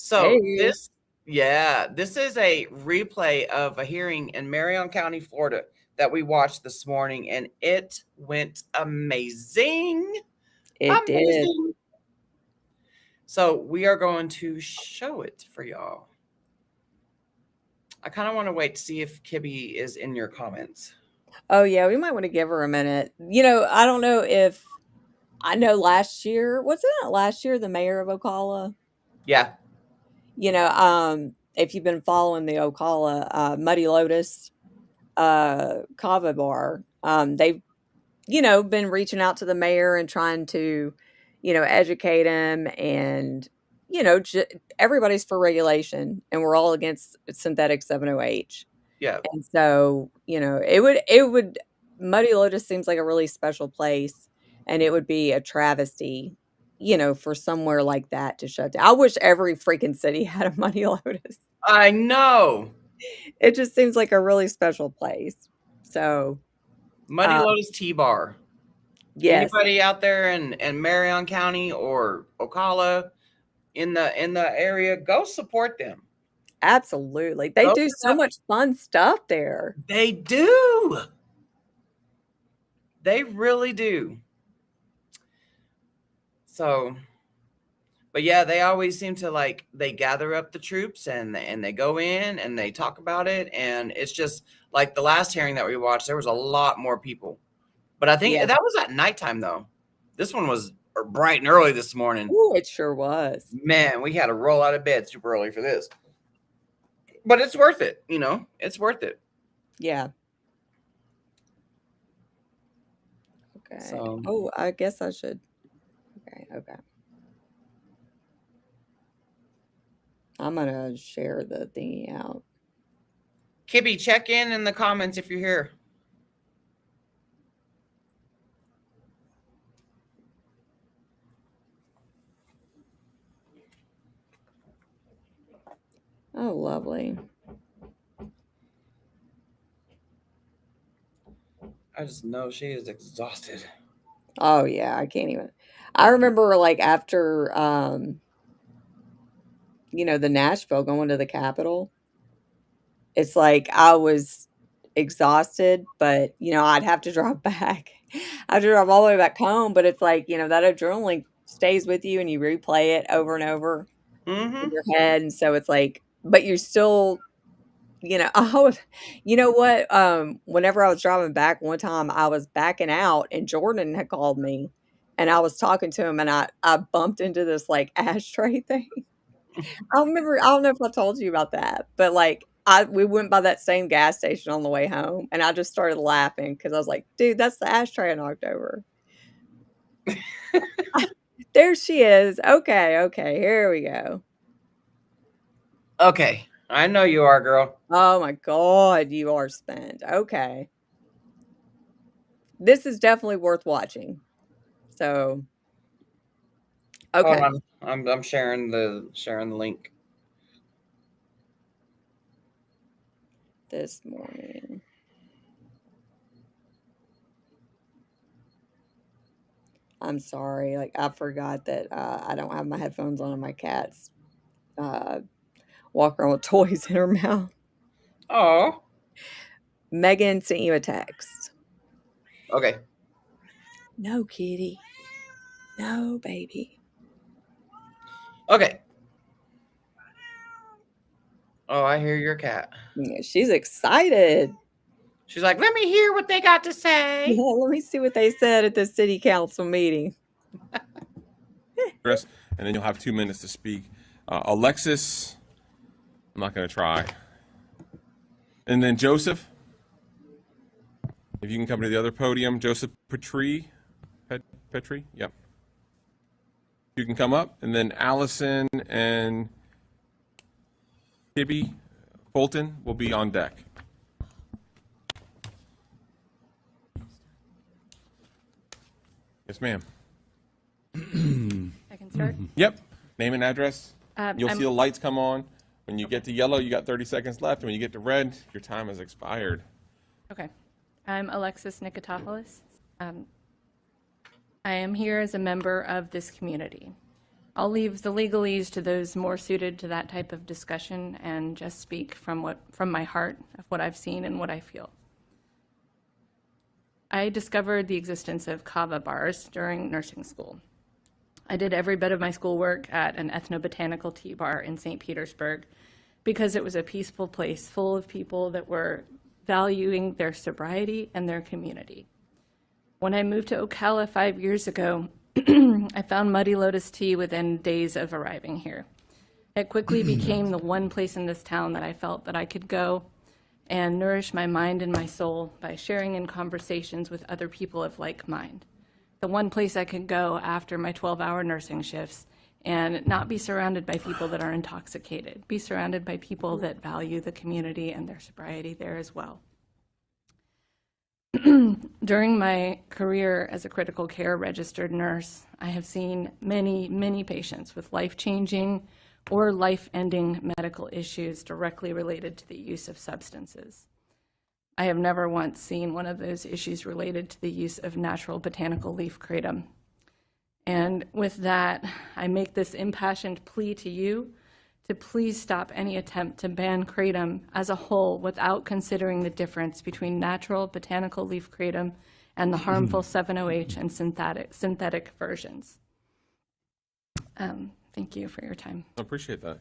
So Hey, this is a replay of a hearing in Marion County, Florida that we watched this morning, and it went amazing. it did. Amazing. So we are going to show it for y'all. I kind of want to wait to see if Kibby is in your comments. Oh, yeah, we might want to give her a minute. I don't know if I know last year, wasn't it last year, the mayor of Ocala? Yeah. If you've been following the Ocala Muddy Lotus Kava bar, they've, been reaching out to the mayor and trying to, educate him and, everybody's for regulation and we're all against synthetic 7-OH. Yeah. And so, it would Muddy Lotus seems like a really special place, and it would be a travesty, for somewhere like that to shut down. I wish every freaking city had a Muddy Lotus. I know. It just seems like a really special place. So, Muddy uh, Lotus Tea Bar. yes, Anybody out there in Marion County or Ocala in the area, go support them. absolutely. They Go do to so that. much fun stuff there. They do. They really do. So, but yeah, they always seem to they gather up the troops and they go in and they talk about it, and it's just like the last hearing that we watched, there was a lot more people. But I think Yeah. that was at nighttime though. This one was bright and early this morning. Ooh, it sure was. Man, we had to roll out of bed super early for this. But it's worth it, It's worth it. Yeah. Okay. So, Oh, I guess I should. Okay. I'm gonna share the thingy out. Kibby, check in the comments if you're here. Oh, lovely. I just know she is exhausted. Oh yeah, I can't even. I remember like after the Nashville going to the Capitol. It's like I was exhausted, but I'd have to drive back. I have to drive all the way back home, but it's like, that adrenaline stays with you and you replay it over and over in Mm-hmm. your head. And so it's like, but you're still, oh, you know what? Whenever I was driving back one time, I was backing out and Jordan had called me and I was talking to him and I bumped into this like ashtray thing. I don't know if I told you about that, but, like, we went by that same gas station on the way home, and I just started laughing because I was like, "Dude, that's the ashtray I knocked over." There she is. Okay, here we go. Okay. I know you are, girl. Oh my god, you are spent. Okay. This is definitely worth watching. So, Hold okay. on. I'm sharing the link. This morning. I'm sorry, like, I forgot that, I don't have my headphones on and my cat's, uh, walking around with toys in her mouth. Oh. Megan sent you a text. Okay. No, kitty. No, baby. Okay. Oh, I hear your cat. Yeah, she's excited. She's like, let me hear what they got to say. Yeah, let me see what they said at the city council meeting. And then you'll have 2 minutes to speak. Alexis, I'm not going to try. And then Joseph, if you can come to the other podium. Joseph Petrie, yep. You can come up. And then Allison and Kibby Fulton will be on deck. Yes, ma'am. I can start. Yep. Name and address. You'll I'm- see the lights come on. When you get to yellow, you got 30 seconds left. And when you get to red, your time has expired. Okay. I'm Alexis Nikotopoulos. I am here as a member of this community. I'll leave the legalese to those more suited to that type of discussion and just speak from my heart of what I've seen and what I feel. I discovered the existence of kava bars during nursing school. I did every bit of my schoolwork at an ethnobotanical tea bar in St. Petersburg because it was a peaceful place full of people that were valuing their sobriety and their community. When I moved to Ocala 5 years ago, I found Muddy Lotus tea within days of arriving here. It quickly became the one place in this town that I felt that I could go and nourish my mind and my soul by sharing in conversations with other people of like mind. The one place I could go after my 12-hour nursing shifts and not be surrounded by people that are intoxicated, be surrounded by people that value the community and their sobriety there as well. During my career as a critical care registered nurse, I have seen many, many patients with life-changing or life-ending medical issues directly related to the use of substances. I have never once seen one of those issues related to the use of natural botanical leaf kratom. And with that, I make this impassioned plea to you to please stop any attempt to ban kratom as a whole without considering the difference between natural botanical leaf kratom and the harmful 7-OH and synthetic versions. Thank you for your time. I appreciate that.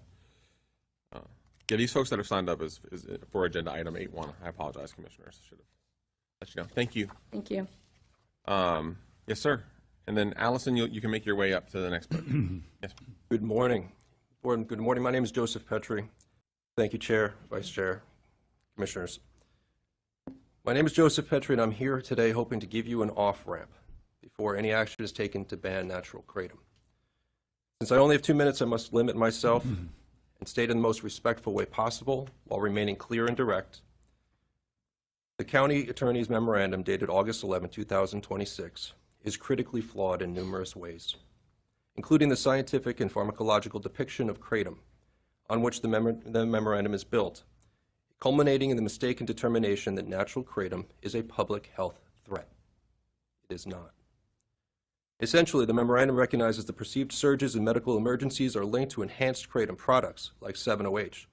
Yeah, these folks that have signed up is for agenda item 8.1. I apologize, commissioners. Should have let you know. Thank you. Thank you. Yes, sir. And then Allison, you can make your way up to the next part. Yes. Good morning. Good morning. My name is Joseph Petrie. Thank you, Chair, Vice Chair, Commissioners. My name is Joseph Petrie, and I'm here today hoping to give you an off-ramp before any action is taken to ban natural kratom. Since I only have 2 minutes, I must limit myself and state in the most respectful way possible while remaining clear and direct. The County Attorney's Memorandum dated August 11, 2026 is critically flawed in numerous ways, including the scientific and pharmacological depiction of kratom on which the memorandum is built, culminating in the mistaken determination that natural kratom is a public health threat. It is not. Essentially, the memorandum recognizes the perceived surges in medical emergencies are linked to enhanced kratom products like 7-OH,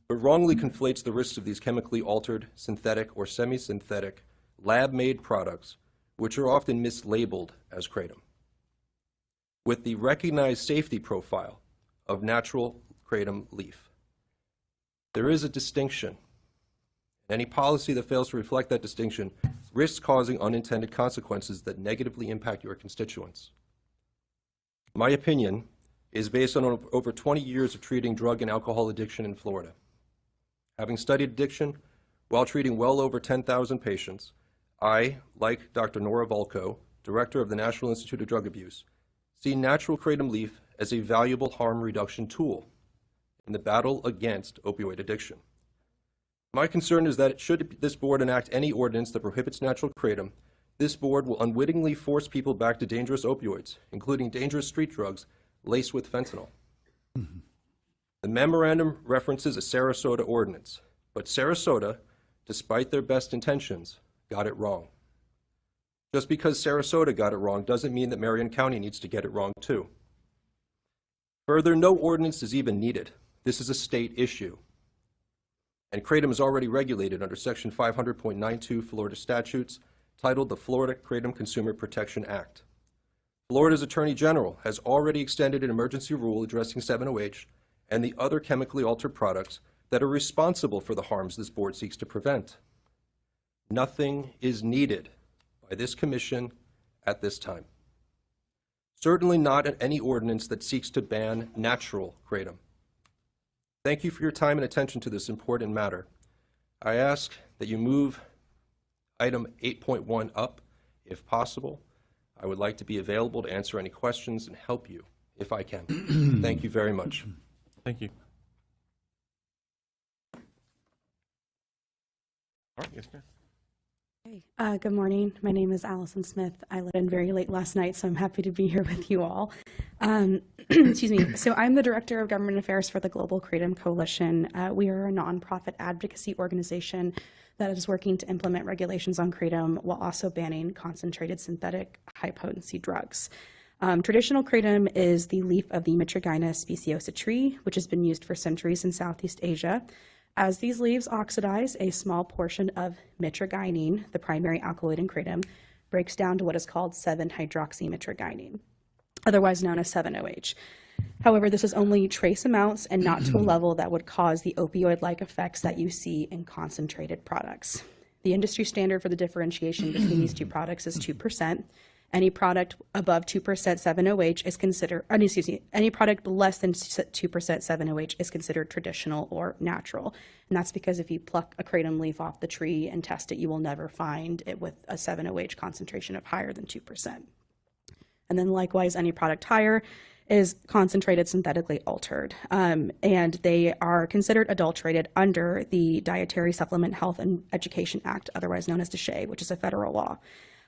but wrongly conflates the risks of these chemically altered, synthetic, or semi-synthetic, lab-made products, which are often mislabeled as kratom, with the recognized safety profile of natural kratom leaf. There is a distinction. Any policy that fails to reflect that distinction risks causing unintended consequences that negatively impact your constituents. My opinion is based on over 20 years of treating drug and alcohol addiction in Florida. Having studied addiction while treating well over 10,000 patients, I, like Dr. Nora Volko, Director of the National Institute of Drug Abuse, see natural kratom leaf as a valuable harm reduction tool in the battle against opioid addiction. My concern is that should this board enact any ordinance that prohibits natural kratom, this board will unwittingly force people back to dangerous opioids, including dangerous street drugs laced with fentanyl. The memorandum references a Sarasota ordinance, but Sarasota, despite their best intentions, got it wrong. Just because Sarasota got it wrong doesn't mean that Marion County needs to get it wrong too. Further, no ordinance is even needed. This is a state issue. And kratom is already regulated under Section 500.92 Florida statutes, titled the Florida Kratom Consumer Protection Act. Florida's Attorney General has already extended an emergency rule addressing 7-OH and the other chemically altered products that are responsible for the harms this board seeks to prevent. Nothing is needed by this commission at this time. Certainly not any ordinance that seeks to ban natural kratom. Thank you for your time and attention to this important matter. I ask that you move item 8.1 up, if possible. I would like to be available to answer any questions and help you if I can. Thank you very much. Thank you. All right, yes, ma'am. Hey, good morning. My name is Allison Smith. I let in very late last night, so I'm happy to be here with you all. Excuse me. So I'm the Director of Government Affairs for the Global Kratom Coalition. We are a nonprofit advocacy organization that is working to implement regulations on kratom while also banning concentrated synthetic high-potency drugs. Traditional kratom is the leaf of the Mitragyna speciosa tree, which has been used for centuries in Southeast Asia. As these leaves oxidize, a small portion of mitragynine, the primary alkaloid in kratom, breaks down to what is called 7-hydroxymitragynine, otherwise known as 7-OH. However, this is only trace amounts and not to a level that would cause the opioid-like effects that you see in concentrated products. The industry standard for the differentiation between these two products is 2%. Any product above 2% 7-OH is considered, any product less than 2% 7-OH is considered traditional or natural. And that's because if you pluck a kratom leaf off the tree and test it, you will never find it with a 7-OH concentration of higher than 2%. And then likewise, any product higher is concentrated synthetically altered, and they are considered adulterated under the Dietary Supplement Health and Education Act, otherwise known as DSHEA, which is a federal law.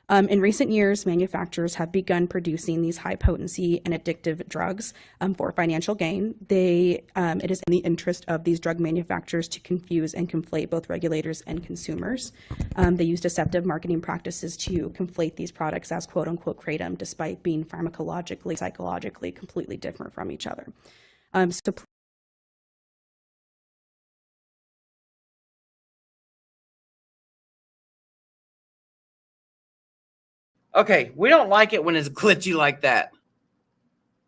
In recent years, manufacturers have begun producing these high-potency and addictive drugs for financial gain. It is in the interest of these drug manufacturers to confuse and conflate both regulators and consumers. They use deceptive marketing practices to conflate these products as quote-unquote kratom, despite being pharmacologically, psychologically completely different from each other. Okay, we don't like it when it's glitchy like that.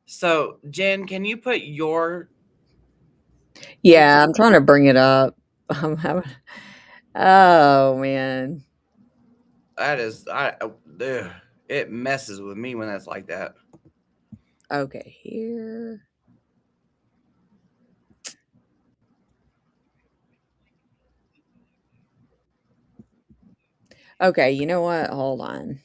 So, Jen, can you put your... Yeah, I'm trying to bring it up. I'm having. Oh man. That is, it messes with me when that's like that. Okay, here. Okay, you know what? Hold on.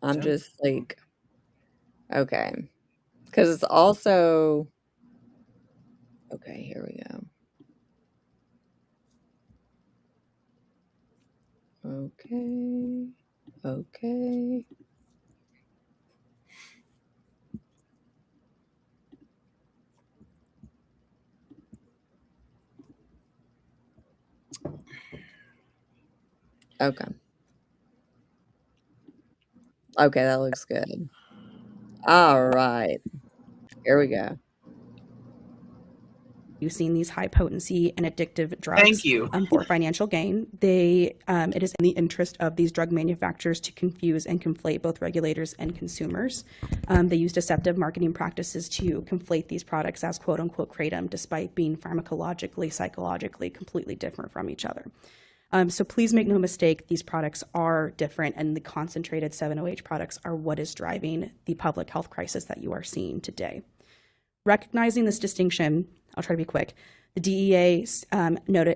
I'm just like, okay. Because it's also, okay, here we go. Okay. Okay. Okay. Okay, that looks good. All right. Here we go. Using these high potency and addictive drugs Thank you. For financial gain. It is in the interest of these drug manufacturers to confuse and conflate both regulators and consumers. They use deceptive marketing practices to conflate these products as quote unquote kratom, despite being pharmacologically, psychologically completely different from each other. So please make no mistake, these products are different, and the concentrated 7-OH products are what is driving the public health crisis that you are seeing today. Recognizing this distinction, I'll try to be quick. The DEA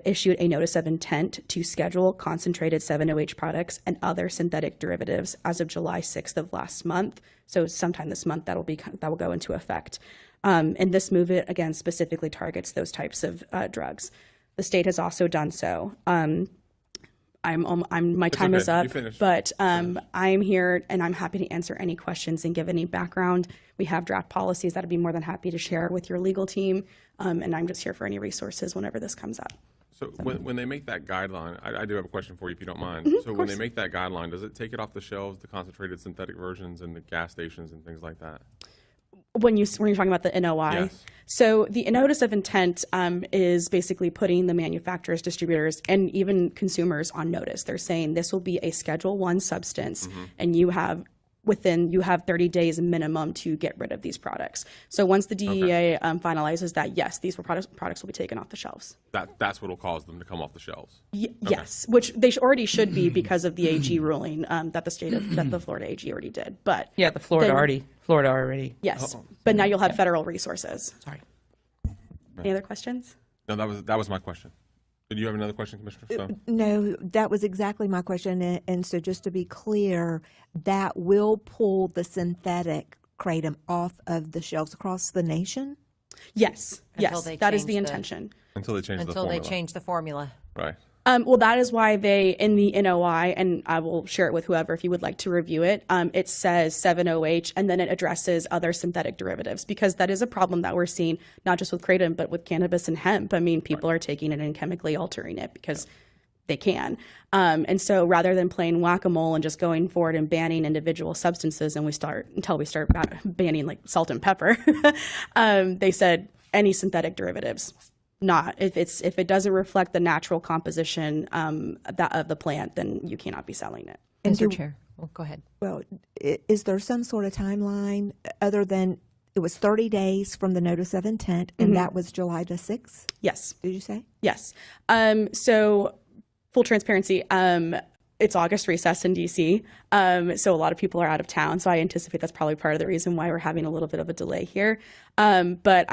issued a notice of intent to schedule concentrated 7-OH products and other synthetic derivatives as of July 6th of last month. So sometime this month that will go into effect. And this move, again, specifically targets those types of drugs. The state has also done so. My time is up, but I'm here and I'm happy to answer any questions and give any background. We have draft policies that I'd be more than happy to share with your legal team, and I'm just here for any resources whenever this comes up. So when they make that guideline, I do have a question for you if you don't mind. So when they make that guideline, does it take it off the shelves, the concentrated synthetic versions in the gas stations and things like that? When you're talking about the NOI, yes. So the notice of intent is basically putting the manufacturers, distributors, and even consumers on notice. They're saying this will be a Schedule I substance, and you have 30 days minimum to get rid of these products. So once the DEA finalizes that, yes, these products will be taken off the shelves. That's what will cause them to come off the shelves. Yes, which they already should be because of the AG ruling that the Florida AG already did. But yeah, Florida already. Yes, but now you'll have federal resources. Sorry. Any other questions? No, that was my question. Did you have another question, Commissioner Stone? No, that was exactly my question. And so just to be clear, that will pull the synthetic kratom off of the shelves across the nation? Yes, Until they that is change the the- intention. Until they change the until formula. they change the formula. Right. Well, that is why they, in the NOI, and I will share it with whoever if you would like to review it, it says 7-OH, and then it addresses other synthetic derivatives, because that is a problem that we're seeing, not just with kratom, but with cannabis and hemp. I mean, people are taking it and chemically altering it because they can. And so rather than playing whack-a-mole and just going forward and banning individual substances until we start banning like salt and pepper, they said any synthetic derivatives. Not if it doesn't reflect the natural composition of the plant, then you cannot be selling it. Mr. Chair, well, go ahead. Well, is there some sort of timeline other than it was 30 days from the notice of intent, and that was July the 6th? Yes. Did you say? Yes. So full transparency, it's August recess in DC. So a lot of people are out of town. So I anticipate that's probably part of the reason why we're having a little bit of a delay here. But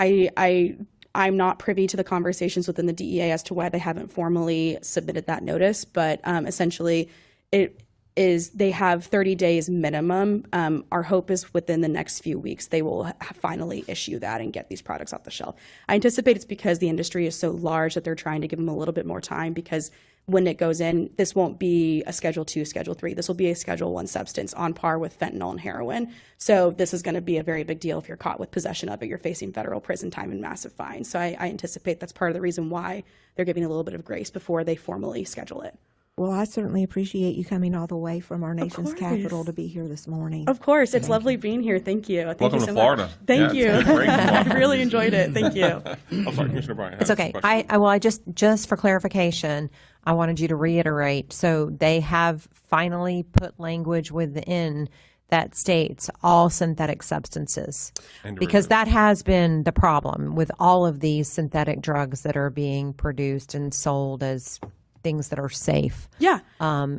I'm not privy to the conversations within the DEA as to why they haven't formally submitted that notice. But essentially, they have 30 days minimum. Our hope is within the next few weeks they will finally issue that and get these products off the shelf. I anticipate it's because the industry is so large that they're trying to give them a little bit more time, because when it goes in, this won't be a Schedule 2, Schedule 3. This will be a Schedule 1 substance on par with fentanyl and heroin. So this is going to be a very big deal. If you're caught with possession of it, you're facing federal prison time and massive fines. So I anticipate that's part of the reason why they're giving a little bit of grace before they formally schedule it. Well, I certainly appreciate you coming all the way from our nation's capital to be here this morning. Of course. It's lovely being here. Thank you. Thank Welcome you to so Florida. much. Thank you. It's great in Florida. I really enjoyed it. Thank you. I'm sorry, Commissioner Bryant. It's okay. I just for clarification, I wanted you to reiterate. So they have finally put language within that states all synthetic substances, because that has been the problem with all of these synthetic drugs that are being produced and sold as things that are safe. Yeah.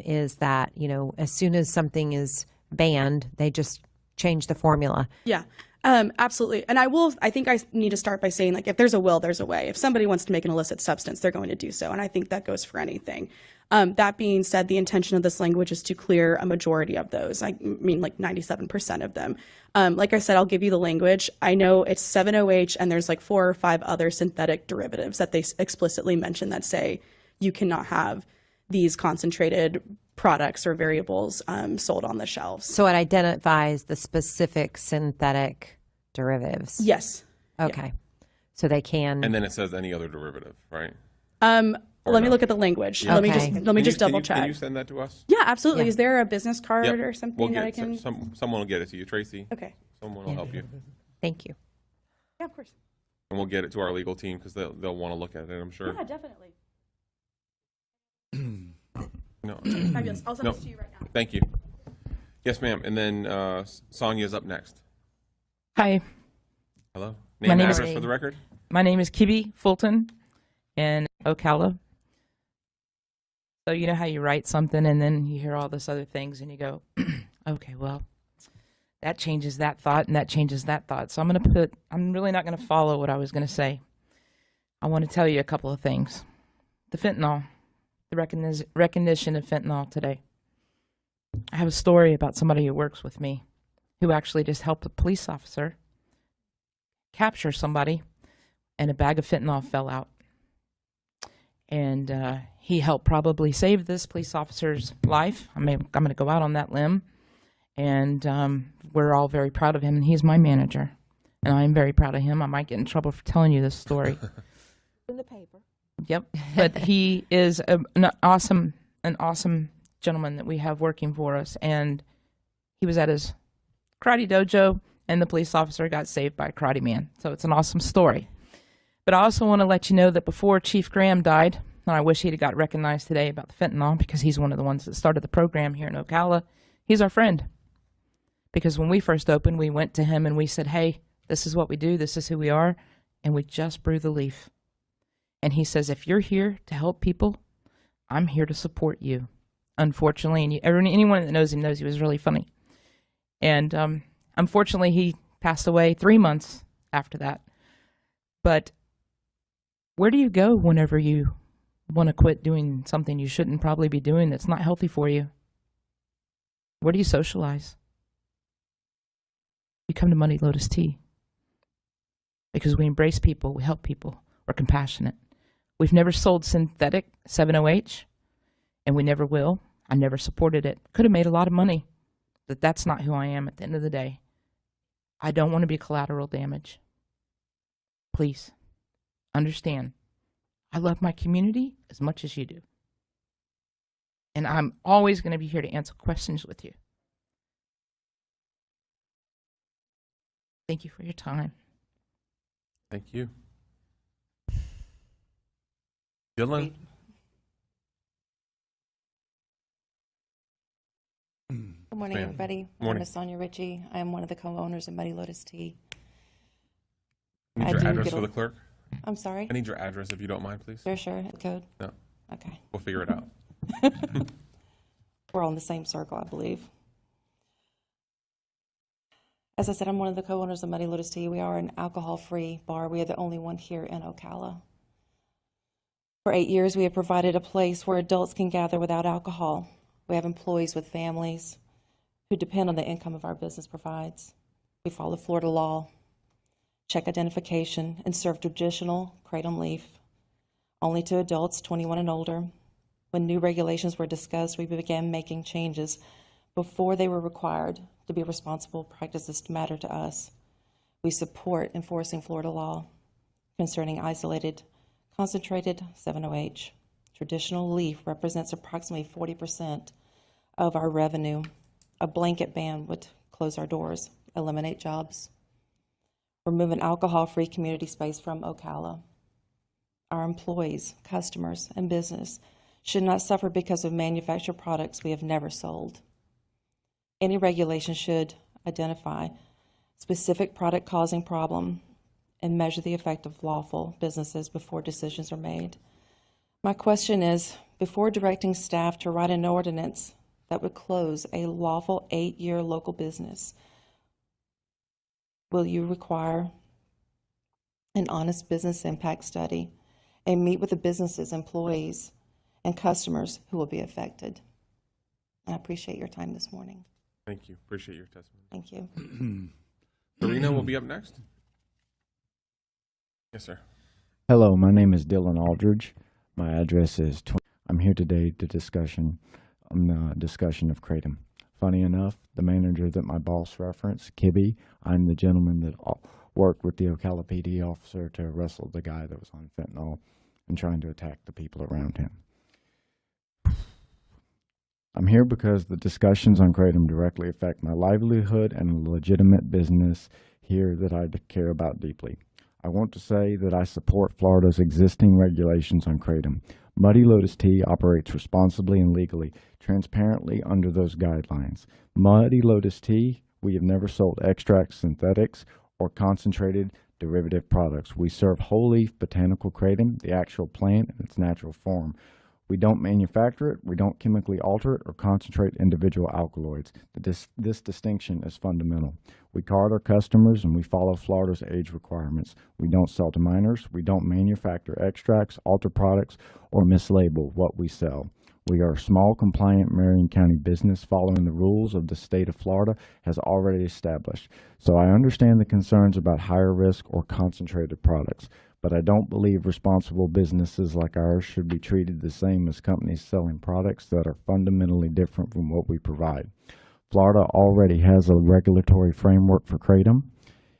Is that, as soon as something is banned, they just change the formula. Yeah. Absolutely. And I think I need to start by saying, like, if there's a will, there's a way. If somebody wants to make an illicit substance, they're going to do so. And I think that goes for anything. That being said, the intention of this language is to clear a majority of those. I mean, like 97% of them. Like I said, I'll give you the language. I know it's 7-OH, and there's like 4 or 5 other synthetic derivatives that they explicitly mention that say you cannot have these concentrated products or variables sold on the shelves. So it identifies the specific synthetic derivatives. Yes. Okay. Yeah. So they can. And then it says any other derivative, right? Let me look at the language. Yeah. Let me Okay. just double check. Can you send that to us? Yeah, absolutely. Yeah. Is there a business card Yep. or something We'll that I get can? someone will get it to you, Tracy. Okay. Someone will help you, Thank you. Yeah, of course. and we'll get it to our legal team because they'll want to look at it. I'm sure. Yeah, definitely. No, Fabulous. I'll send No. this to you right now. thank you. Yes, ma'am. And then Sonia's up next. Hi, Hello. My Name and name is- address for the record. my name is Kibby Fulton in Ocala. So you know how you write something and then you hear all this other things and you go, okay, well, that changes that thought and that changes that thought. So I'm really not going to follow what I was going to say. I want to tell you a couple of things. The fentanyl, the recognition of fentanyl today. I have a story about somebody who works with me who actually just helped a police officer capture somebody, and a bag of fentanyl fell out. And he helped probably save this police officer's life. I'm going to go out on that limb. And we're all very proud of him, and he's my manager. And I'm very proud of him. I might get in trouble for telling you this story. In the paper. Yep. But he is an awesome gentleman that we have working for us. And he was at his karate dojo, and the police officer got saved by a karate man. So it's an awesome story. But I also want to let you know that before Chief Graham died, and I wish he'd have got recognized today about the fentanyl, because he's one of the ones that started the program here in Ocala. He's our friend. Because when we first opened, we went to him and we said, hey, this is what we do, this is who we are, and we just brew the leaf. And he says, if you're here to help people, I'm here to support you. Unfortunately, and anyone that knows him knows he was really funny. And unfortunately, he passed away 3 months after that. But where do you go whenever you want to quit doing something you shouldn't probably be doing that's not healthy for you? Where do you socialize? You come to Money Lotus Tea. Because we embrace people, we help people, we're compassionate. We've never sold synthetic 7-OH, and we never will. I never supported it. Could have made a lot of money, but that's not who I am at the end of the day. I don't want to be collateral damage. Please, understand. I love my community as much as you do. And I'm always going to be here to answer questions with you. Thank you for your time. Thank you. Dylan? Good morning, Ma'am. everybody. My Morning. name is Sonia Ritchie. I am one of the co-owners of Muddy Lotus Tea. I need I your do address get for a- the clerk. I'm sorry? I need your address if you don't mind, please. Sure, code? No, Okay. we'll figure it out. We're all in the same circle, I believe. As I said, I'm one of the co-owners of Muddy Lotus Tea. We are an alcohol-free bar. We are the only one here in Ocala. For 8 years, we have provided a place where adults can gather without alcohol. We have employees with families who depend on the income of our business provides. We follow Florida law, check identification, and serve traditional kratom leaf only to adults 21 and older. When new regulations were discussed, we began making changes before they were required to be responsible practices to matter to us. We support enforcing Florida law concerning isolated, concentrated 7-OH. Traditional leaf represents approximately 40% of our revenue. A blanket ban would close our doors, eliminate jobs. Remove an alcohol-free community space from Ocala. Our employees, customers, and business should not suffer because of manufactured products we have never sold. Any regulation should identify specific product causing problem and measure the effect of lawful businesses before decisions are made. My question is, before directing staff to write an ordinance that would close a lawful 8-year local business, will you require an honest business impact study and meet with the business's employees and customers who will be affected? I appreciate your time this morning. Thank you. Appreciate your testimony. Thank you. Serena will be up next. Yes, sir. Hello, my name is Dylan Aldridge. My address is. I'm here today to discussion of kratom. Funny enough, the manager that my boss referenced, Kibby, I'm the gentleman that worked with the Ocala PD officer to wrestle the guy that was on fentanyl and trying to attack the people around him. I'm here because the discussions on kratom directly affect my livelihood and a legitimate business here that I care about deeply. I want to say that I support Florida's existing regulations on kratom. Muddy Lotus Tea operates responsibly and legally, transparently under those guidelines. Muddy Lotus Tea, we have never sold extracts, synthetics, or concentrated derivative products. We serve whole leaf botanical kratom, the actual plant in its natural form. We don't manufacture it, we don't chemically alter it or concentrate individual alkaloids. This distinction is fundamental. We card our customers and we follow Florida's age requirements. We don't sell to minors, we don't manufacture extracts, alter products, or mislabel what we sell. We are a small, compliant Marion County business following the rules of the state of Florida has already established. So I understand the concerns about higher risk or concentrated products, but I don't believe responsible businesses like ours should be treated the same as companies selling products that are fundamentally different from what we provide. Florida already has a regulatory framework for kratom.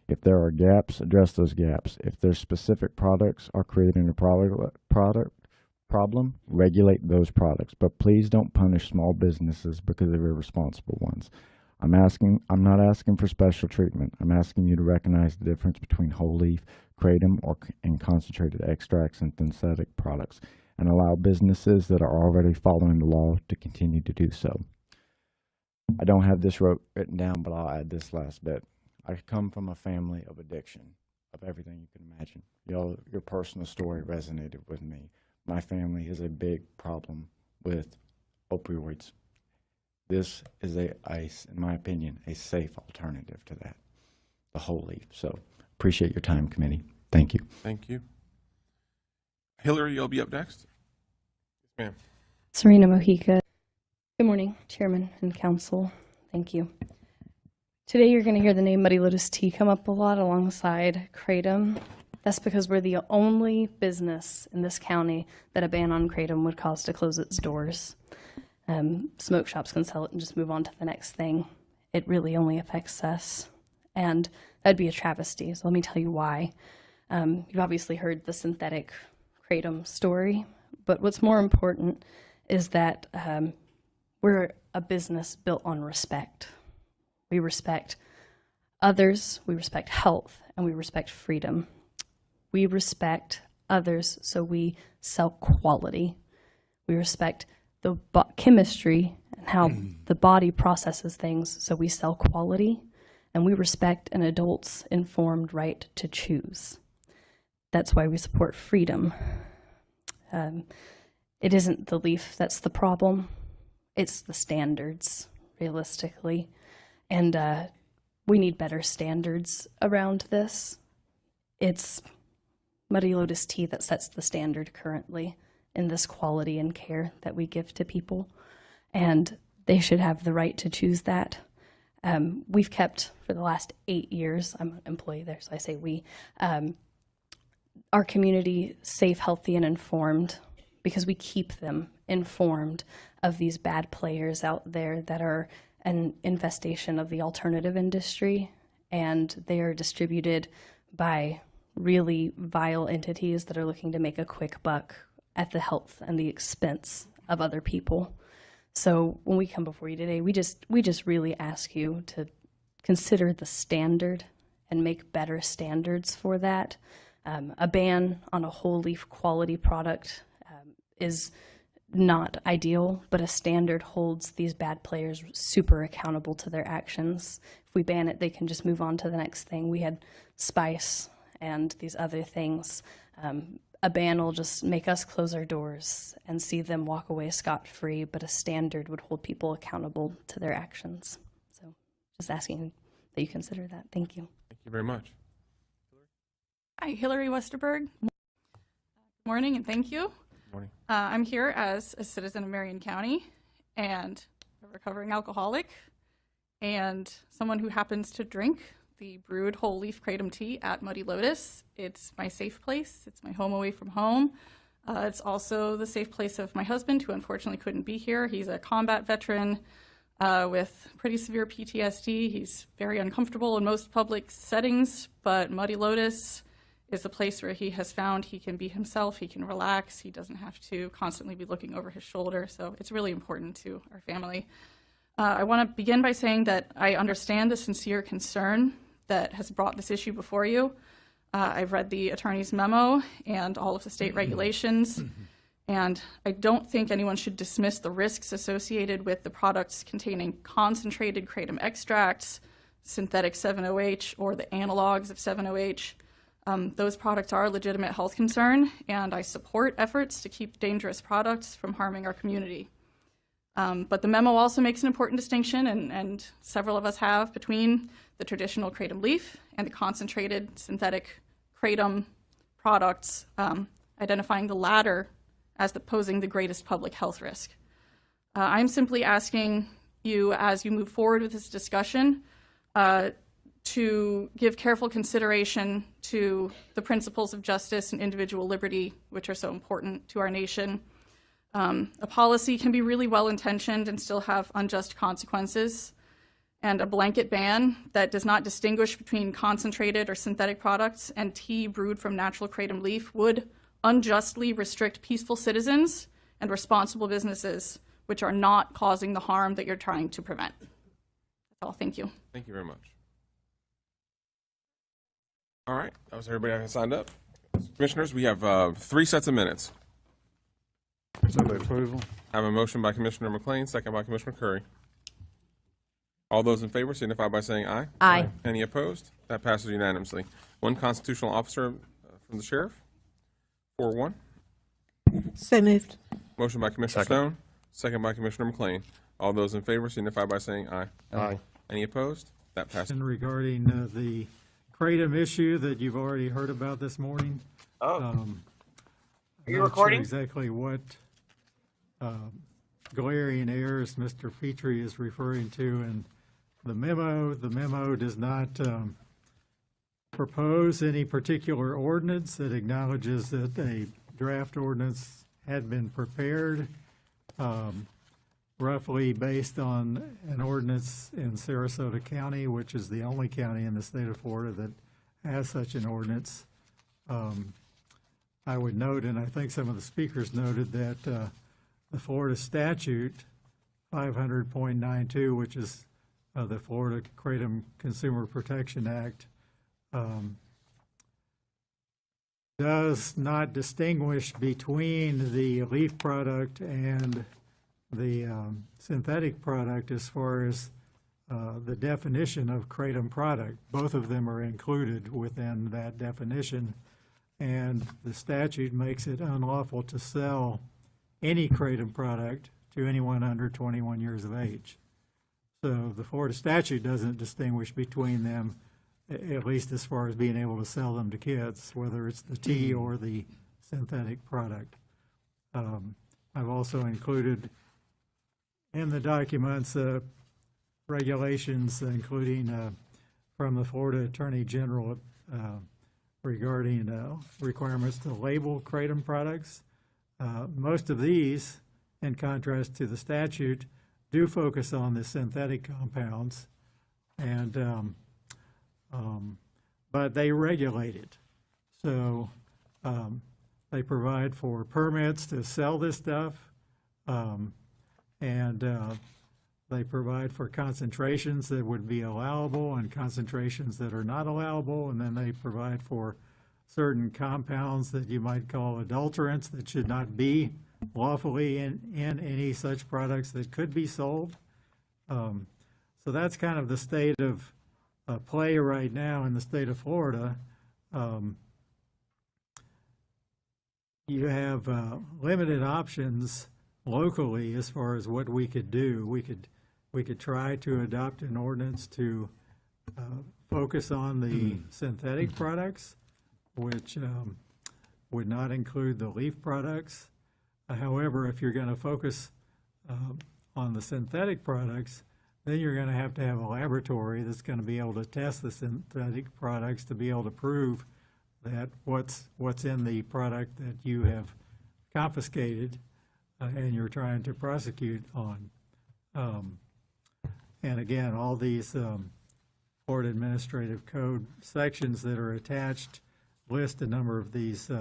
If there are gaps, address those gaps. If their specific products are creating a problem, regulate those products. But please don't punish small businesses because they're irresponsible ones. I'm not asking for special treatment. I'm asking you to recognize the difference between whole leaf, kratom, and concentrated extracts and synthetic products, and allow businesses that are already following the law to continue to do so. I don't have this written down, but I'll add this last bit. I come from a family of addiction, of everything you can imagine. Your personal story resonated with me. My family has a big problem with opioids. This is in my opinion, a safe alternative to that, the whole leaf. So appreciate your time, committee. Thank you. Thank you. Hillary, you'll be up next. Yes, ma'am. Serena Mojica. Good morning, Chairman and Council. Thank you. Today you're going to hear the name Muddy Lotus Tea come up a lot alongside kratom. That's because we're the only business in this county that a ban on kratom would cause to close its doors. Smoke shops can sell it and just move on to the next thing. It really only affects us, and that'd be a travesty. So let me tell you why. You've obviously heard the synthetic kratom story, but what's more important is that We're a business built on respect. We respect others, we respect health, and we respect freedom. We respect others, so we sell quality. We respect the chemistry and how the body processes things, so we sell quality. And we respect an adult's informed right to choose. That's why we support freedom. It isn't the leaf that's the problem. It's the standards, realistically. And we need better standards around this. It's Muddy Lotus Tea that sets the standard currently in this quality and care that we give to people. And they should have the right to choose that. We've kept, for the last 8 years, I'm an employee there, so I say we, our community safe, healthy, and informed, because we keep them informed of these bad players out there that are an infestation of the alternative industry, and they are distributed by really vile entities that are looking to make a quick buck at the health and the expense of other people. So when we come before you today, we just really ask you to consider the standard and make better standards for that. A ban on a whole leaf quality product is not ideal, but a standard holds these bad players super accountable to their actions. If we ban it, they can just move on to the next thing. We had spice and these other things. A ban will just make us close our doors and see them walk away scot-free, but a standard would hold people accountable to their actions. So just asking that you consider that. Thank you. Thank you very much. Hi, Hillary Westerberg. Good morning and thank you. Good morning. I'm here as a citizen of Marion County and a recovering alcoholic and someone who happens to drink the brewed whole leaf kratom tea at Muddy Lotus. It's my safe place. It's my home away from home. It's also the safe place of my husband, who unfortunately couldn't be here. He's a combat veteran with pretty severe PTSD. He's very uncomfortable in most public settings, but Muddy Lotus is a place where he has found he can be himself, he can relax, he doesn't have to constantly be looking over his shoulder. So it's really important to our family. I want to begin by saying that I understand the sincere concern that has brought this issue before you. I've read the attorney's memo and all of the state regulations, and I don't think anyone should dismiss the risks associated with the products containing concentrated kratom extracts, synthetic 7-OH, or the analogs of 7-OH. Those products are a legitimate health concern, and I support efforts to keep dangerous products from harming our community. But the memo also makes an important distinction, and several of us have, between the traditional kratom leaf and the concentrated synthetic kratom products, identifying the latter as posing the greatest public health risk. I'm simply asking you, as you move forward with this discussion, to give careful consideration to the principles of justice and individual liberty, which are so important to our nation. A policy can be really well-intentioned and still have unjust consequences, and a blanket ban that does not distinguish between concentrated or synthetic products and tea brewed from natural kratom leaf would unjustly restrict peaceful citizens and responsible businesses, which are not causing the harm that you're trying to prevent. That's all. Thank you. Thank you very much. All right, that was everybody that signed up. Commissioners, we have 3 sets of minutes. So the approval. I have a motion by Commissioner McLean, second by Commissioner Curry. All those in favor signify by saying aye. Aye. Any opposed? That passes unanimously. One constitutional officer from the sheriff. 4-1. So moved. Motion by Commissioner Stone, second by Commissioner McLean. All those in favor signify by saying aye. Aye. Any opposed? That passes. And regarding the kratom issue that you've already heard about this morning. Are you not recording? Sure exactly what glaring errors Mr. Petrie is referring to in the memo. The memo does not propose any particular ordinance. It acknowledges that a draft ordinance had been prepared roughly based on an ordinance in Sarasota County, which is the only county in the state of Florida that has such an ordinance. I would note, and I think some of the speakers noted, that the Florida statute 500.92, which is the Florida Kratom Consumer Protection Act, does not distinguish between the leaf product and the synthetic product as far as the definition of kratom product. Both of them are included within that definition, and the statute makes it unlawful to sell any kratom product to anyone under 21 years of age. So the Florida statute doesn't distinguish between them, at least as far as being able to sell them to kids, whether it's the tea or the synthetic product. I've also included in the documents regulations, including from the Florida Attorney General regarding requirements to label kratom products. Most of these, in contrast to the statute, do focus on the synthetic compounds, and but they regulate it. So they provide for permits to sell this stuff, and they provide for concentrations that would be allowable and concentrations that are not allowable, and then they provide for certain compounds that you might call adulterants that should not be lawfully in any such products that could be sold. So that's kind of the state of play right now in the state of Florida. You have limited options locally as far as what we could do. We could try to adopt an ordinance to focus on the synthetic products, which would not include the leaf products. However, if you're going to focus on the synthetic products, then you're going to have a laboratory that's going to be able to test the synthetic products to be able to prove that what's in the product that you have confiscated and you're trying to prosecute on. And again, all these Florida Administrative Code sections that are attached list a number of these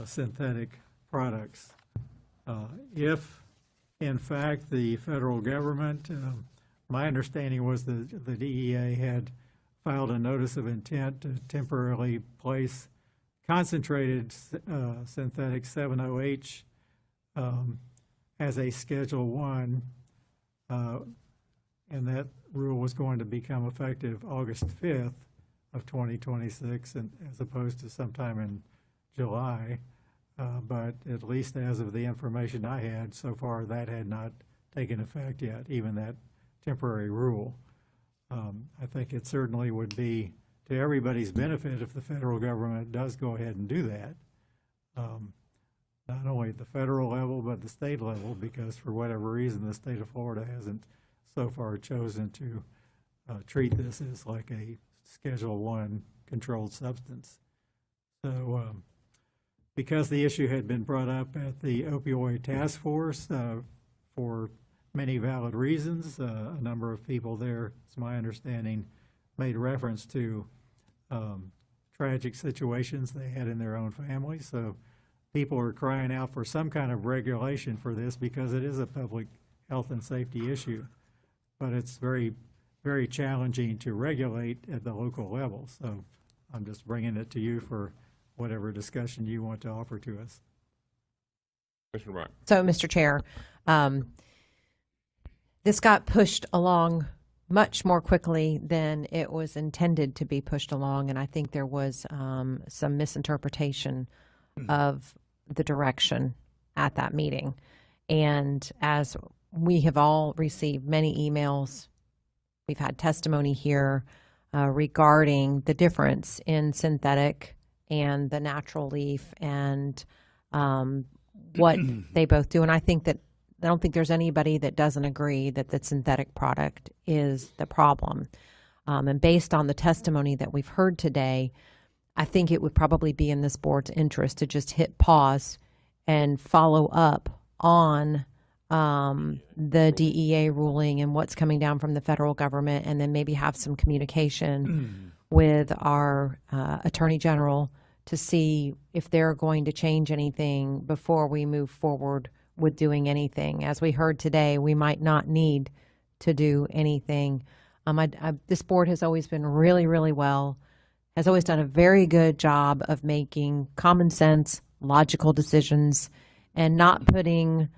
synthetic products. If, in fact, the federal government, my understanding was that the DEA had filed a notice of intent to temporarily place concentrated synthetic 7-OH as a Schedule I, and that rule was going to become effective August 5th of 2026, and as opposed to sometime in July. But at least as of the information I had so far, that had not taken effect yet, even that temporary rule. I think it certainly would be to everybody's benefit if the federal government does go ahead and do that, not only at the federal level, but the state level, because for whatever reason, the state of Florida hasn't so far chosen to treat this as like a Schedule I controlled substance. So because the issue had been brought up at the opioid task force for many valid reasons, a number of people there, it's my understanding, made reference to tragic situations they had in their own families. So people are crying out for some kind of regulation for this because it is a public health and safety issue. But it's very, very challenging to regulate at the local level. So I'm just bringing it to you for whatever discussion you want to offer to us. Commissioner Brock. So, Mr. Chair, this got pushed along much more quickly than it was intended to be pushed along, and I think there was some misinterpretation of the direction at that meeting. And as we have all received many emails, we've had testimony here regarding the difference in synthetic and the natural leaf and what they both do. And I don't think there's anybody that doesn't agree that the synthetic product is the problem. And based on the testimony that we've heard today, I think it would probably be in this board's interest to just hit pause and follow up on the DEA ruling and what's coming down from the federal government, and then maybe have some communication with our Attorney General to see if they're going to change anything before we move forward with doing anything. As we heard today, we might not need to do anything. This board has always been really, really has always done a very good job of making common sense, logical decisions and not putting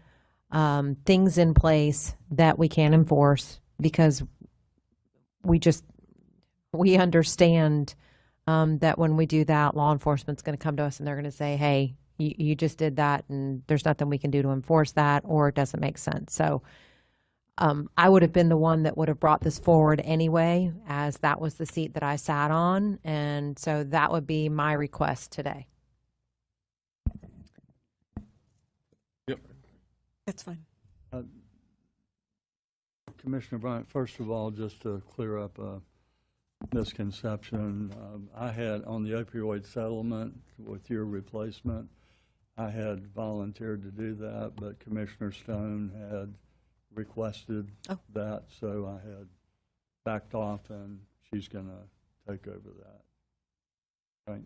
things in place that we can't enforce, because we understand that when we do that, law enforcement's going to come to us and they're going to say, hey, you just did that and there's nothing we can do to enforce that, or it doesn't make sense. So I would have been the one that would have brought this forward anyway, as that was the seat that I sat on. And so that would be my request today. Yep. That's fine. Commissioner Bryant, first of all, just to clear up a misconception, I had on the opioid settlement with your replacement, I had volunteered to do that, but Commissioner Stone had requested that, so I had backed off, and she's going to take over that. Right?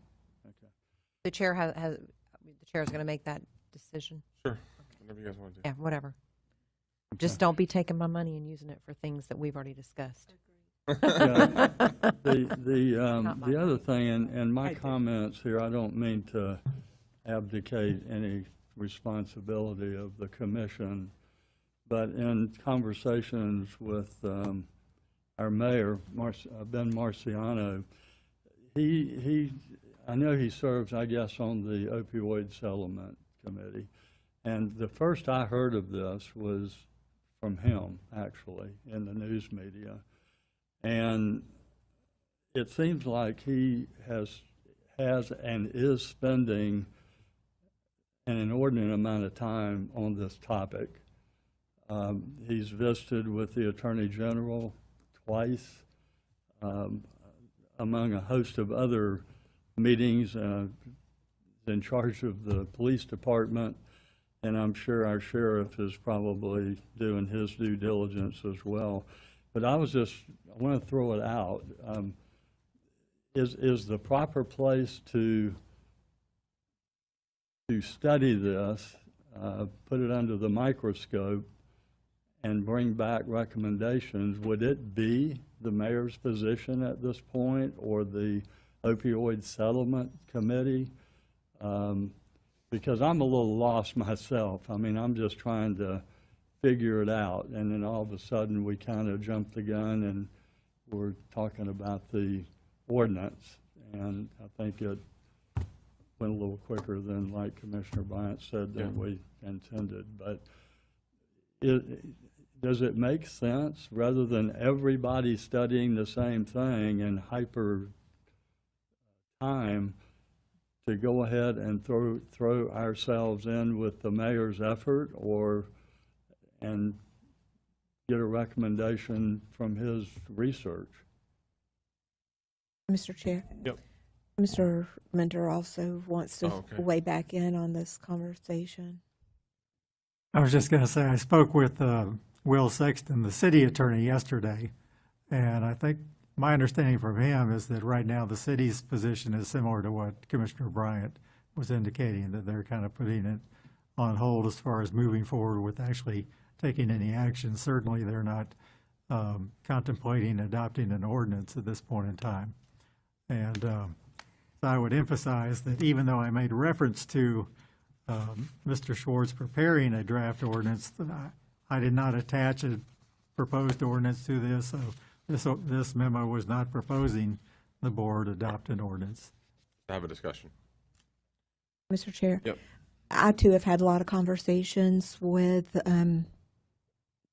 Okay. The chair the chair is going to make that decision. Sure. Whatever you guys want to do. Yeah, whatever. Okay. Just don't be taking my money and using it for things that we've already discussed. Yeah, the other thing, and my comments here, I don't mean to abdicate any responsibility of the commission, but in conversations with our mayor, Ben Marciano, I know he serves, I guess, on the opioid settlement committee, and the first I heard of this was from him, actually, in the news media. And it seems like he has and is spending an inordinate amount of time on this topic. He's visited with the Attorney General twice, among a host of other meetings, in charge of the police department, and I'm sure our sheriff is probably doing his due diligence as well. But I want to throw it out. Is the proper place to study this, put it under the microscope, and bring back recommendations? Would it be the mayor's position at this point, or the opioid settlement committee? Because I'm a little lost myself. I mean, I'm just trying to figure it out, and then all of a sudden we kind of jumped the gun and we're talking about the ordinance, and I think it went a little quicker than, like Commissioner Bryant said, than we intended. But does it make sense, rather than everybody studying the same thing in hyper time, to go ahead and throw ourselves in with the mayor's effort, and get a recommendation from his research? Mr. Chair? Yep. Mr. Mentor also wants to weigh back in on this conversation. I was just going to say, I spoke with Will Sexton, the city attorney, yesterday, and I think my understanding from him is that right now the city's position is similar to what Commissioner Bryant was indicating, that they're kind of putting it on hold as far as moving forward with actually taking any action. Certainly they're not contemplating adopting an ordinance at this point in time. And so I would emphasize that even though I made reference to Mr. Schwartz preparing a draft ordinance, I did not attach a proposed ordinance to this, so this memo was not proposing the board adopt an ordinance. Have a discussion. Mr. Chair? Yep. I, too, have had a lot of conversations with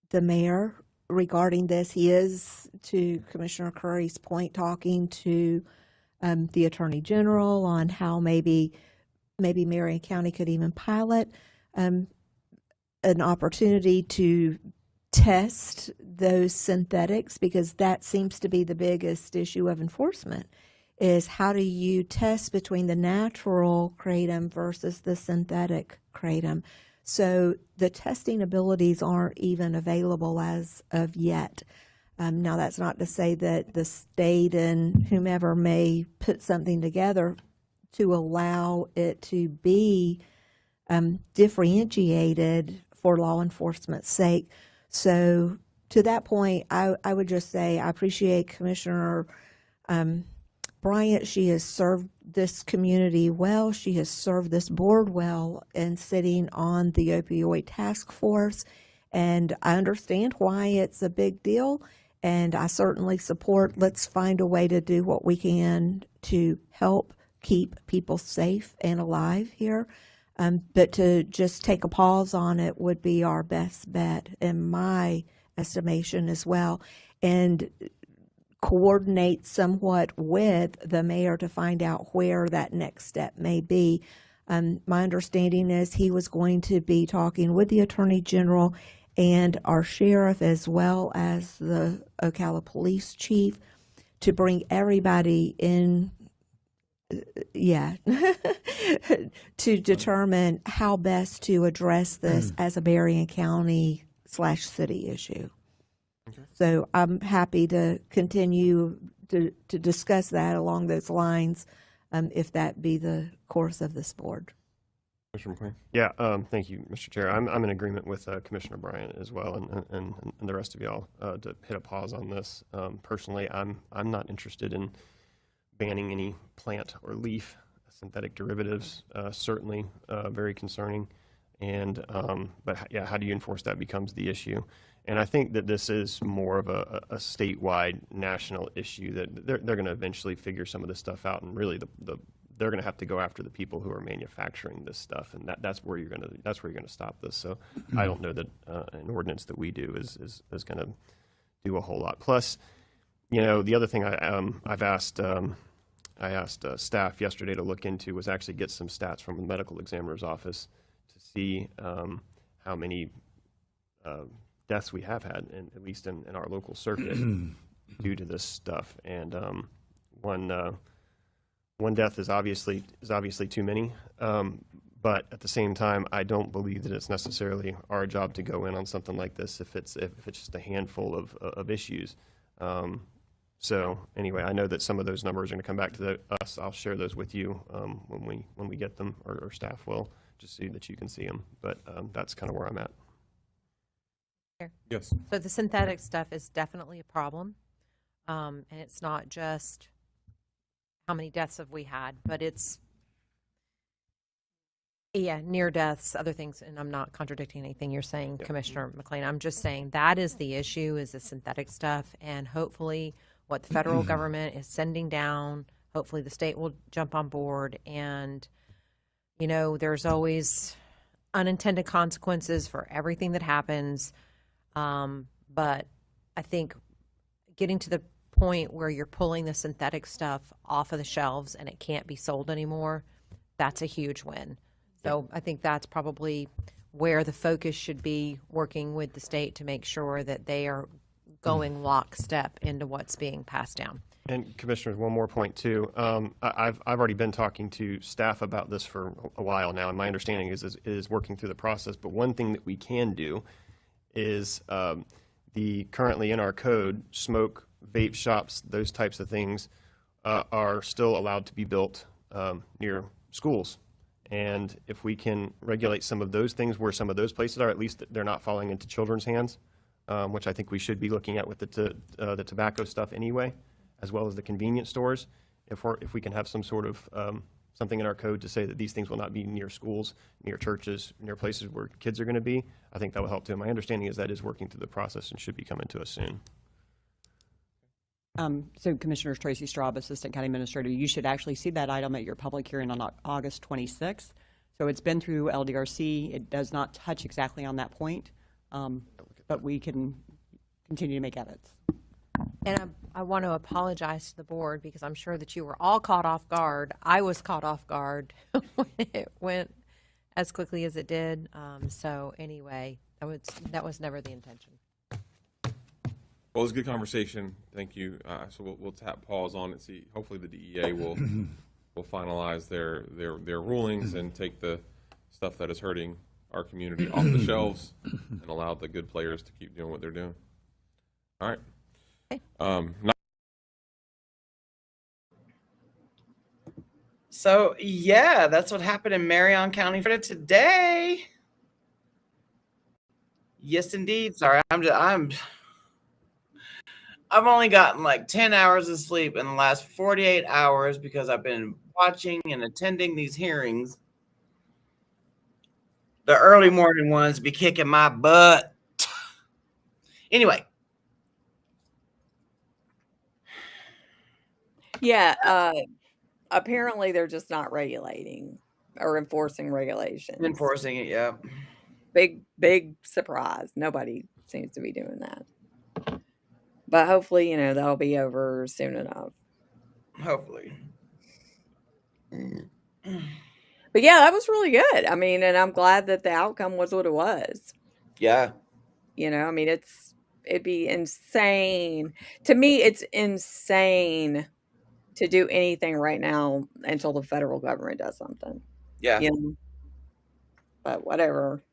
the mayor regarding this. He is, to Commissioner Curry's point, talking to the Attorney General on how maybe Marion County could even pilot an opportunity to test those synthetics, because that seems to be the biggest issue of enforcement, is how do you test between the natural kratom versus the synthetic kratom. So the testing abilities aren't even available as of yet. Now, that's not to say that the state and whomever may put something together to allow it to be differentiated for law enforcement's sake. So to that point, I would just say I appreciate Commissioner Bryant. She has served this community well. She has served this board well in sitting on the opioid task force. And I understand why it's a big deal. And I certainly support, let's find a way to do what we can to help keep people safe and alive here. But to just take a pause on it would be our best bet in my estimation as well. And coordinate somewhat with the mayor to find out where that next step may be. My understanding is he was going to be talking with the Attorney General and our sheriff, as well as the Ocala Police Chief, to bring everybody in, to determine how best to address this as a Marion County / city issue. So I'm happy to continue to discuss that along those lines, if that be the course of this board. Commissioner McLean? Yeah, thank you, Mr. Chair. I'm in agreement with Commissioner Bryant as well, and the rest of y'all to hit a pause on this. Personally, I'm not interested in banning any plant or leaf synthetic derivatives. Certainly, very concerning. And but yeah, how do you enforce that becomes the issue. And I think that this is more of a statewide, national issue that they're going to eventually figure some of this stuff out, and really they're going to have to go after the people who are manufacturing this stuff, and that's where you're going to stop this. So I don't know that an ordinance that we do is going to do a whole lot. Plus, the other thing I asked staff yesterday to look into was actually get some stats from the medical examiner's office to see how many deaths we have had, at least in our local circuit, due to this stuff. And one death is obviously too many. But at the same time, I don't believe that it's necessarily our job to go in on something like this if it's just a handful of issues. So anyway, I know that some of those numbers are going to come back to us. I'll share those with you when we get them, or staff will, just so that you can see them. But that's kind of where I'm at. Yes. So the synthetic stuff is definitely a problem, and it's not just how many deaths have we had, but it's near deaths, other things. And I'm not contradicting anything you're saying, Commissioner McLean. I'm just saying that is the issue, is the synthetic stuff, and hopefully what the federal government is sending down, hopefully the state will jump on board. And there's always unintended consequences for everything that happens. But I think getting to the point where you're pulling the synthetic stuff off of the shelves and it can't be sold anymore, that's a huge win. So I think that's probably where the focus should be, working with the state to make sure that they are going lockstep into what's being passed down. And Commissioners, one more point too. I've already been talking to staff about this for a while now, and my understanding is working through the process. But one thing that we can do is the currently in our code, smoke, vape shops, those types of things are still allowed to be built near schools. And if we can regulate some of those things where some of those places are, at least they're not falling into children's hands, which I think we should be looking at with the tobacco stuff anyway, as well as the convenience stores. If we can have some sort of something in our code to say that these things will not be near schools, near churches, near places where kids are going to be, I think that will help too. My understanding is that is working through the process and should be coming to us soon. So Commissioner Tracy Straub, Assistant County Administrator, you should actually see that item at your public hearing on August 26th. So it's been through LDRC. It does not touch exactly on that point, but we can continue to make edits. And I want to apologize to the board because I'm sure that you were all caught off guard. I was caught off guard when it went as quickly as it did. So anyway, that was never the intention. Well, it was a good conversation. Thank you. So we'll tap pause on it. See, hopefully the DEA will finalize their rulings and take the stuff that is hurting our community off the shelves and allow the good players to keep doing what they're doing. All right. So yeah, that's what happened in Marion County today. Yes, indeed. Sorry, I've only gotten like 10 hours of sleep in the last 48 hours because I've been watching and attending these hearings. The early morning ones be kicking my butt. Anyway, Yeah, apparently they're just not regulating or enforcing regulations. enforcing it, yeah. Big surprise. Nobody seems to be doing that. But hopefully, that'll be over soon enough. Hopefully. But yeah, that was really good. I mean, and I'm glad that the outcome was what it was. Yeah. I mean, it'd be insane. To me, it's insane to do anything right now until the federal government does something. Yeah. But whatever.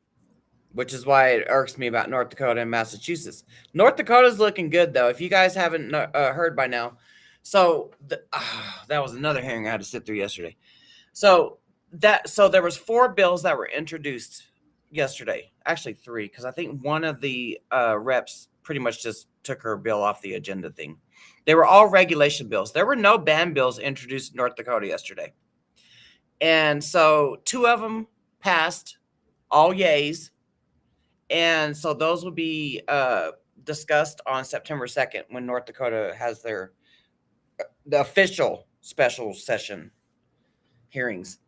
Which is why it irks me about North Dakota and Massachusetts. North Dakota's looking good, though. If you guys haven't heard by now. So that was another hearing I had to sit through yesterday. So there was 4 bills that were introduced yesterday. Actually 3, because I think one of the reps pretty much just took her bill off the agenda thing. They were all regulation bills. There were no ban bills introduced in North Dakota yesterday. And so 2 of them passed, all yays. And so those will be discussed on September 2nd when North Dakota has the official special session hearings.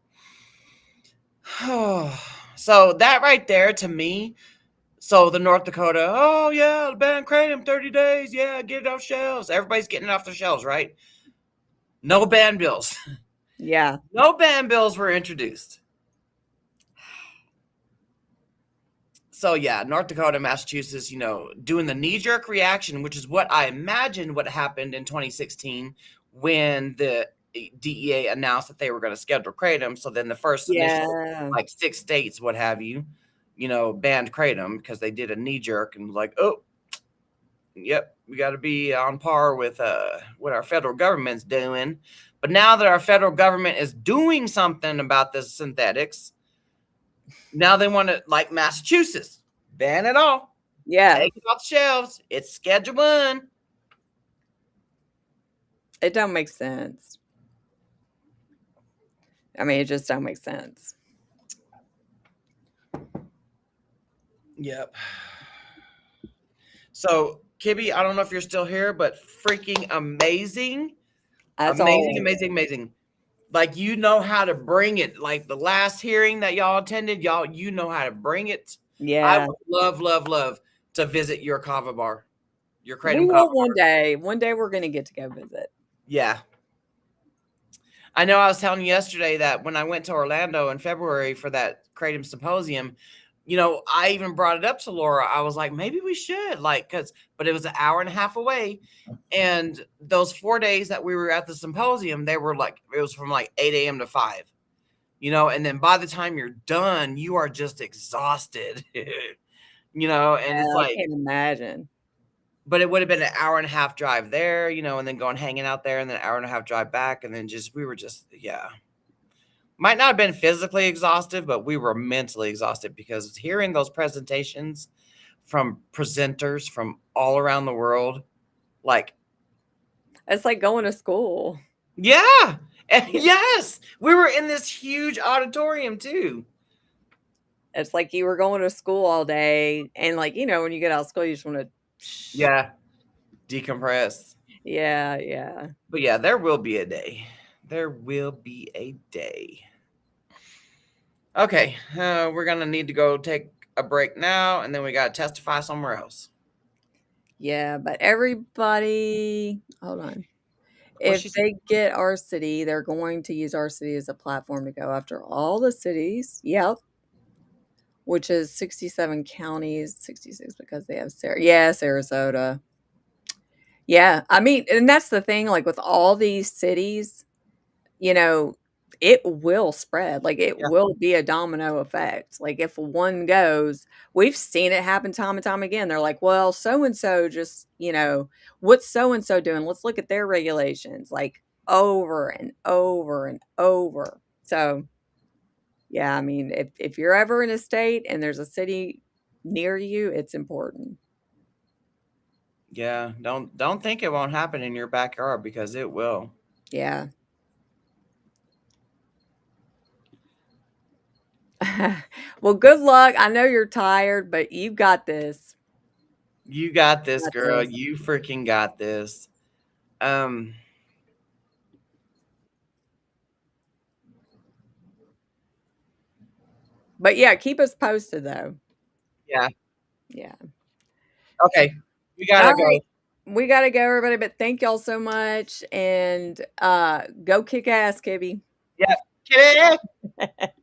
So that right there to me, so the North Dakota, oh yeah, ban kratom 30 days, yeah, get it off shelves. Everybody's getting it off their shelves, right? No ban bills. Yeah. No ban bills were introduced. So yeah, North Dakota, Massachusetts, doing the knee-jerk reaction, which is what I imagined what happened in 2016 when the DEA announced that they were going to schedule kratom. So then the first initial, like 6 states, what have you, banned kratom because they did a knee-jerk and like, oh, yep, we got to be on par with what our federal government's doing. But now that our federal government is doing something about the synthetics, now they want to, like Massachusetts, ban it all. Yeah. Take it off the shelves. It's Schedule 1. It don't make sense. I mean, it just don't make sense. Yep. So, Kibby, I don't know if you're still here, but freaking amazing. As amazing, always. amazing, amazing. Like, you know how to bring it. Like the last hearing that y'all attended, you know how to bring it. Yeah. I would love to visit your kava bar, your kratom We kava will one day. One day we're going to get to go visit. Yeah. I know I was telling you yesterday that when I went to Orlando in February for that kratom symposium, I even brought it up to Laura. I was like, maybe we should, but it was an hour and a half away. And those 4 days that we were at the symposium, it was from like 8 a.m. to 5, and then by the time you're done, you are just exhausted, and it's like, I can't imagine. but it would have been an hour and a half drive there, and then going hanging out there and then an hour and a half drive back. And then yeah. Might not have been physically exhausted, but we were mentally exhausted because hearing those presentations from presenters from all around the world, it's like going to school. Yeah. Yes. We were in this huge auditorium too. It's like you were going to school all day. And when you get out of school, you just want to. Yeah. Decompress. Yeah. But yeah, there will be a day. There will be a day. Okay. We're going to need to go take a break now, and then we got to testify somewhere else. Yeah, but everybody, hold on. If they get our city, they're going to use our city as a platform to go after all the cities. Yep. Which is 67 counties, 66 because they have Sarasota. Yeah, I mean, and that's the thing, with all these cities, it will spread. It will be a domino effect. If one goes, we've seen it happen time and time again. They're like, well, so-and-so just, what's so-and-so doing? Let's look at their regulations, over and over and over. So, yeah, I mean, if you're ever in a state and there's a city near you, it's important. Yeah, don't think it won't happen in your backyard, because it will. Yeah. Well, good luck. I know you're tired, but you got this. You got this, Got girl. this. You freaking got this. Um, But yeah, keep us posted though. yeah. Yeah. Okay. We All gotta go. right. We gotta go, everybody, but thank y'all so much. And go kick ass, Kibby. Yeah.